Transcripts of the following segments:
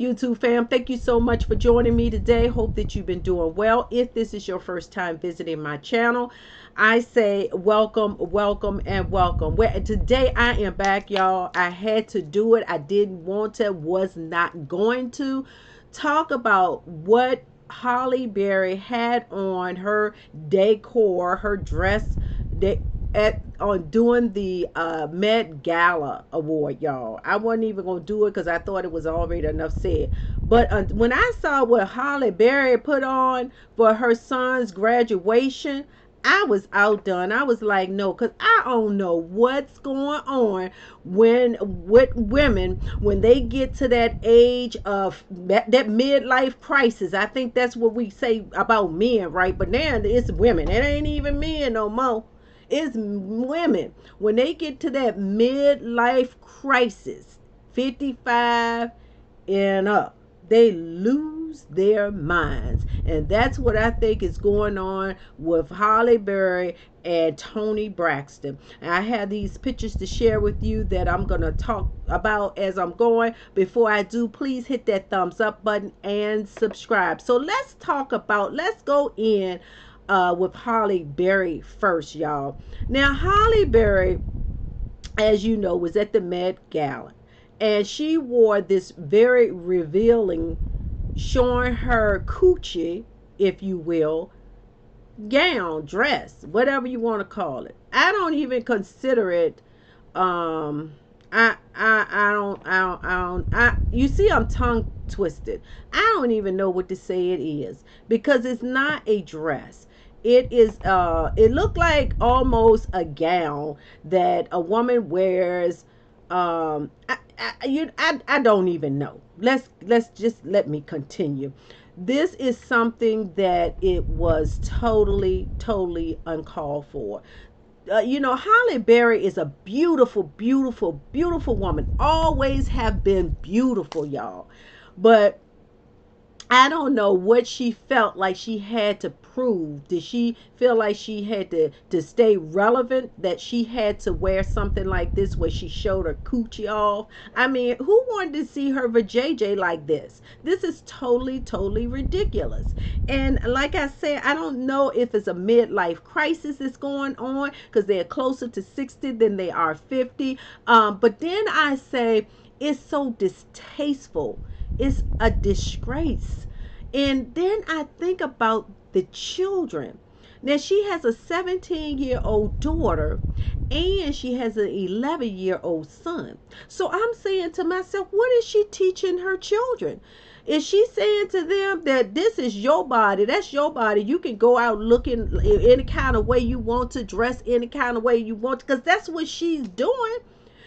YouTube fam, thank you so much for joining me today. Hope that you've been doing well. If this is your first time visiting my channel, I say welcome, welcome, and welcome. Today I am back, y'all. I had to do it. I didn't want to, was not going to talk about what Halle Berry had on her decor, her dress, on doing the Met Gala award, y'all. I wasn't even gonna do it because I thought it was already enough said. But when I saw what Halle Berry put on for her son's graduation, I was outdone. I was like, no, because I don't know what's going on when with women when they get to that age of that midlife crisis. I think that's what we say about men, right? But now it's women. It ain't even men no more. It's women when they get to that midlife crisis, 55 and up, they lose their minds. And that's what I think is going on with Halle Berry and Toni Braxton. And I have these pictures to share with you that I'm going to talk about as I'm going. Before I do, please hit that thumbs up button and subscribe. So let's go in with Halle Berry first, y'all. Now, Halle Berry, as you know, was at the Met Gala, and she wore this very revealing, showing her coochie, if you will, gown, dress, whatever you want to call it. I don't even consider it. You see, I'm tongue twisted. I don't even know what to say it is because it's not a dress. It looked like almost a gown that a woman wears. I don't even know. Let's just let me continue. This is something that it was totally uncalled for. Halle Berry is a beautiful woman. Always have been beautiful, y'all. But I don't know what she felt like she had to prove. Did she feel like she had to stay relevant, that she had to wear something like this where she showed her coochie off? I mean, who wanted to see her vajayjay like this? This is totally ridiculous. And like I said, I don't know if it's a midlife crisis that's going on because they're closer to 60 than they are 50. But then I say it's so distasteful. It's a disgrace. And then I think about the children. Now, she has a 17-year-old daughter and she has an 11-year-old son. So I'm saying to myself, what is she teaching her children? Is she saying to them that this is your body? That's your body. You can go out looking any kind of way you want to, dress any kind of way you want, because that's what she's doing.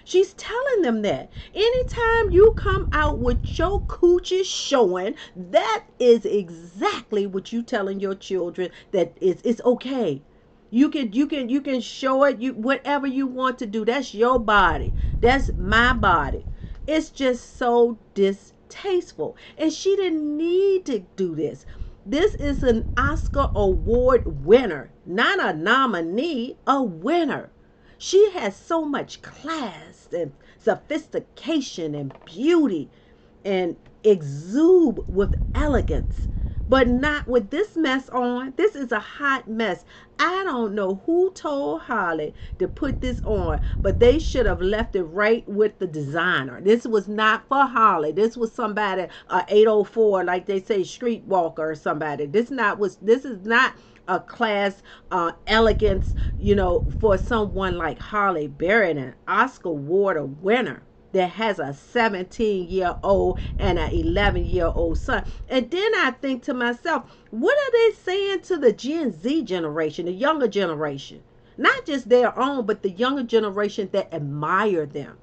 She's telling them that anytime you come out with your coochie showing, that is exactly what you telling your children, that it's okay. You can show it, you whatever you want to do. That's your body. That's my body. It's just so distasteful. And she didn't need to do this. This is an Oscar award winner, not a nominee, a winner. She has so much class and sophistication and beauty and exude with elegance, but not with this mess on. This is a hot mess. I don't know who told Halle to put this on, but they should have left it right with the designer. This was not for Halle. This was somebody, 804, like they say, streetwalker or somebody. This is not a class elegance, for someone like Halle Berry, an Oscar award winner that has a 17-year-old and an 11-year-old son. And then I think to myself, what are they saying to the Gen Z generation, the younger generation? Not just their own, but the younger generation that admire them,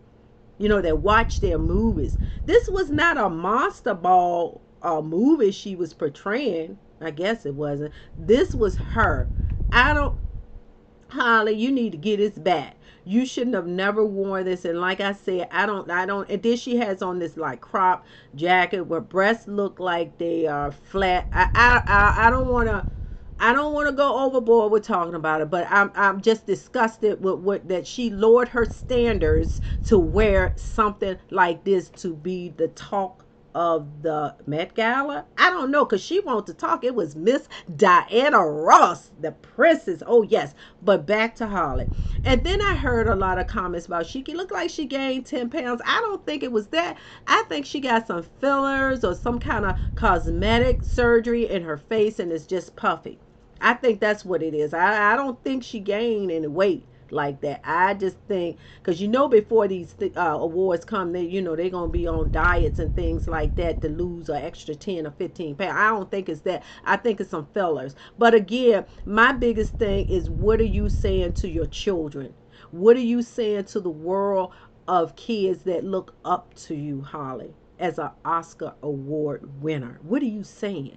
that watch their movies. This was not a monster ball movie she was portraying. I guess it wasn't. This was her. Holly, you need to get this back. You shouldn't have never worn this. And like I said, I don't, and then she has on this like crop jacket where breasts look like they are flat. I don't want to go overboard with talking about it, but I'm just disgusted with what that she lowered her standards to wear something like this to be the talk of the Met Gala? I don't know, because she wanted to talk. It was Miss Diana Ross, the princess. Oh, yes. But back to Holly. And then I heard a lot of comments about she looked like she gained 10 pounds. I don't think it was that. I think she got some fillers or some kind of cosmetic surgery in her face and it's just puffy. I think that's what it is. I don't think she gained any weight like that. I just think, because before these awards come, they're gonna be on diets and things like that to lose an extra 10 or 15 pounds. I don't think it's that. I think it's some fillers. But again, my biggest thing is, what are you saying to your children? What are you saying to the world of kids that look up to you, Holly, as an Oscar award winner? What are you saying?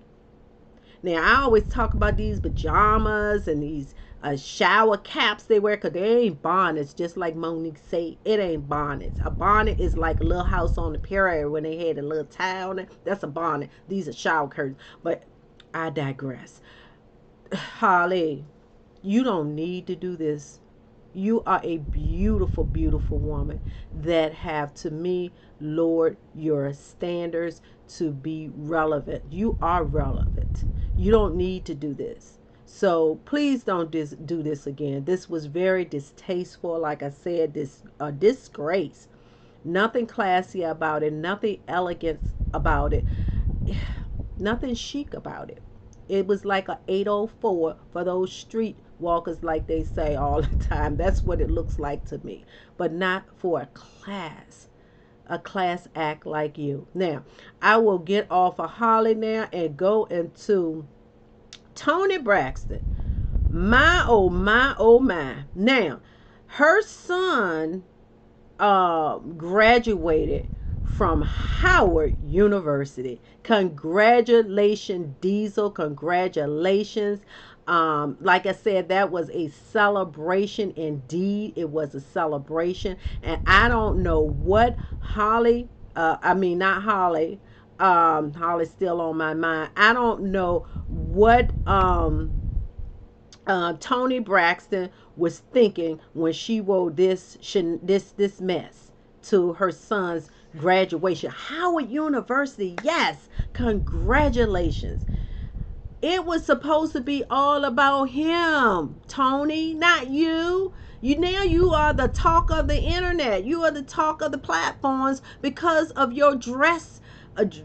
Now, I always talk about these pajamas and these shower caps they wear, because they ain't bonnets, just like Monique say. It ain't bonnets. A bonnet is like a little house on the prairie when they had a little tile on it. That's a bonnet. These are shower curtains. But I digress. Holly, you don't need to do this. You are a beautiful, beautiful woman that have, to me, lowered your standards to be relevant. You are relevant. You don't need to do this. So please don't do this again. This was very distasteful. Like I said, this a disgrace. Nothing classy about it. Nothing elegant about it. Nothing chic about it. It was like a 804 for those street walkers, like they say all the time. That's what it looks like to me. But not for a class act like you. Now, I will get off of Holly now and go into Toni Braxton. My, oh, my, oh, my. Now, her son graduated from Howard University. Congratulations, Diesel. Congratulations. Like I said, that was a celebration indeed. It was a celebration. And I don't know what Holly, I mean, not Holly, Holly's still on my mind. I don't know what Toni Braxton was thinking when she wore this mess to her son's graduation. Howard University, yes, congratulations. It was supposed to be all about him, Toni, not you. You are the talk of the internet. You are the talk of the platforms because of your dress.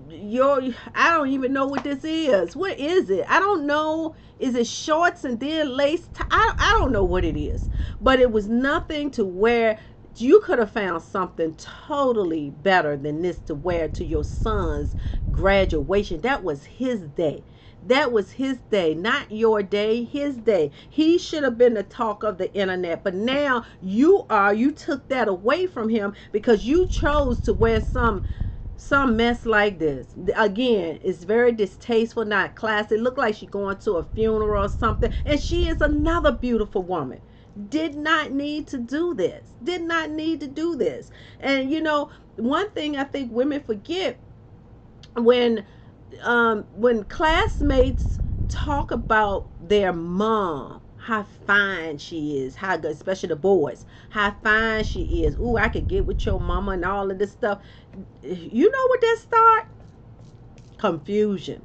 Your I don't even know what this is. What is it? I don't know. Is it shorts and then lace? I don't know what it is. But it was nothing to wear. You could have found something totally better than this to wear to your son's graduation. That was his day. That was his day, not your day, his day. He should have been the talk of the internet. But now you took that away from him because you chose to wear some mess like this. Again, it's very distasteful, not classy. It looked like she's going to a funeral or something. And she is another beautiful woman. Did not need to do this. Did not need to do this. And one thing I think women forget, when classmates talk about their mom, how fine she is, how good, especially the boys, how fine she is. Ooh, I could get with your mama and all of this stuff. You know what that start? Confusion.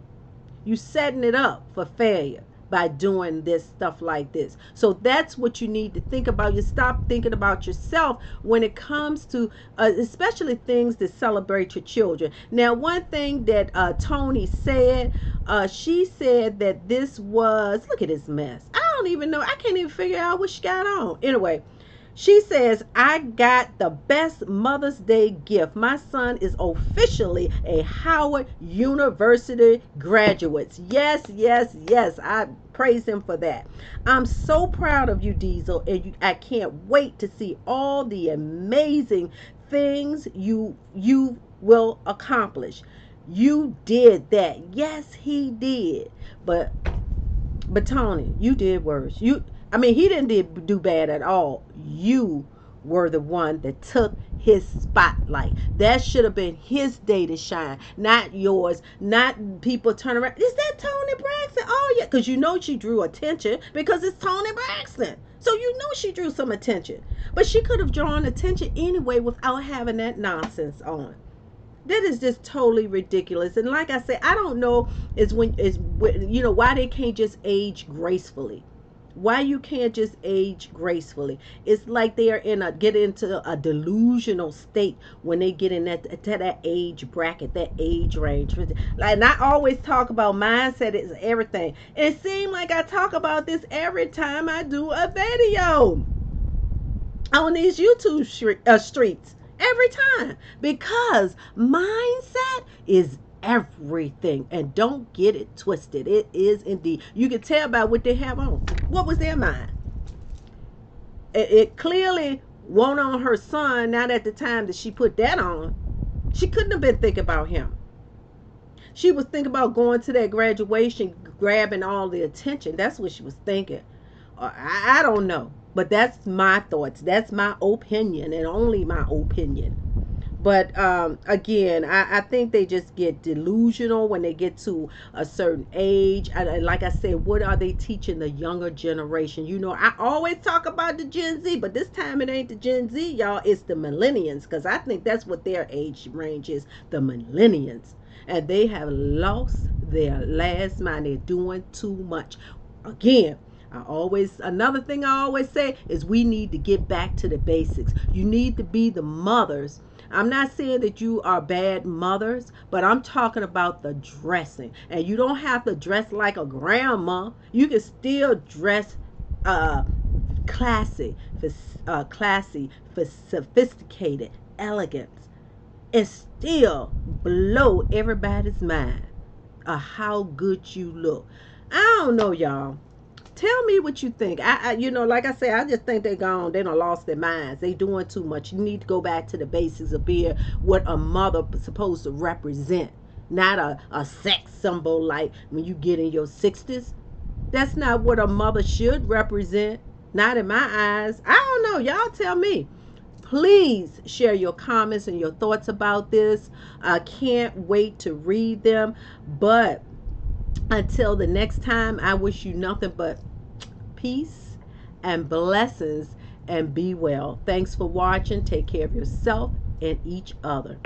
You setting it up for failure by doing this stuff like this. So that's what you need to think about. You stop thinking about yourself when it comes to especially things that celebrate your children. Now, one thing that Toni said, she said that this was, look at this mess. I don't even know. I can't even figure out what she got on. Anyway, she says, I got the best Mother's Day gift. My son is officially a Howard University graduate. Yes, yes, yes. I praise him for that. I'm so proud of you, Diesel, and I can't wait to see all the amazing things you will accomplish. You did that. Yes, he did. But Toni, you did worse. He didn't do bad at all. You were the one that took his spotlight. That should have been his day to shine, not yours. Not people turn around. Is that Toni Braxton? Oh yeah, because she drew attention because it's Toni Braxton. So she drew some attention. But she could have drawn attention anyway without having that nonsense on. That is just totally ridiculous. And like I said, I don't know why they can't just age gracefully. Why you can't just age gracefully? It's like they are get into a delusional state when they get in that age bracket, that age range. Like, and I always talk about mindset is everything. It seems like I talk about this every time I do a video on these YouTube streets, every time, because mindset is everything. And don't get it twisted, it is indeed. You can tell by what they have on. What was their mind? It clearly won't on her son. Not at the time that she put that on. She couldn't have been thinking about him. She was thinking about going to that graduation, grabbing all the attention. That's what she was thinking. I don't know. But that's my thoughts. That's my opinion, and only my opinion. But again, I think they just get delusional when they get to a certain age. And like I said, what are they teaching the younger generation? I always talk about the Gen Z, but this time it ain't the Gen Z, y'all. It's the millennials, because I think that's what their age range is, the millennials. And they have lost their last mind. They're doing too much. Again, another thing I always say is we need to get back to the basics. You need to be the mothers. I'm not saying that you are bad mothers, but I'm talking about the dressing. And you don't have to dress like a grandma. You can still dress uh, classy, sophisticated, elegant, and still blow everybody's mind of how good you look. I don't know, y'all. Tell me what you think. Like I said, I just think they're gone. They done lost their minds. They doing too much. You need to go back to the basics of being what a mother supposed to represent, not a sex symbol like when you get in your 60s. That's not what a mother should represent. Not in my eyes. I don't know. Y'all tell me. Please share your comments and your thoughts about this. I can't wait to read them. But until the next time, I wish you nothing but peace and blessings, and be well. Thanks for watching. Take care of yourself and each other.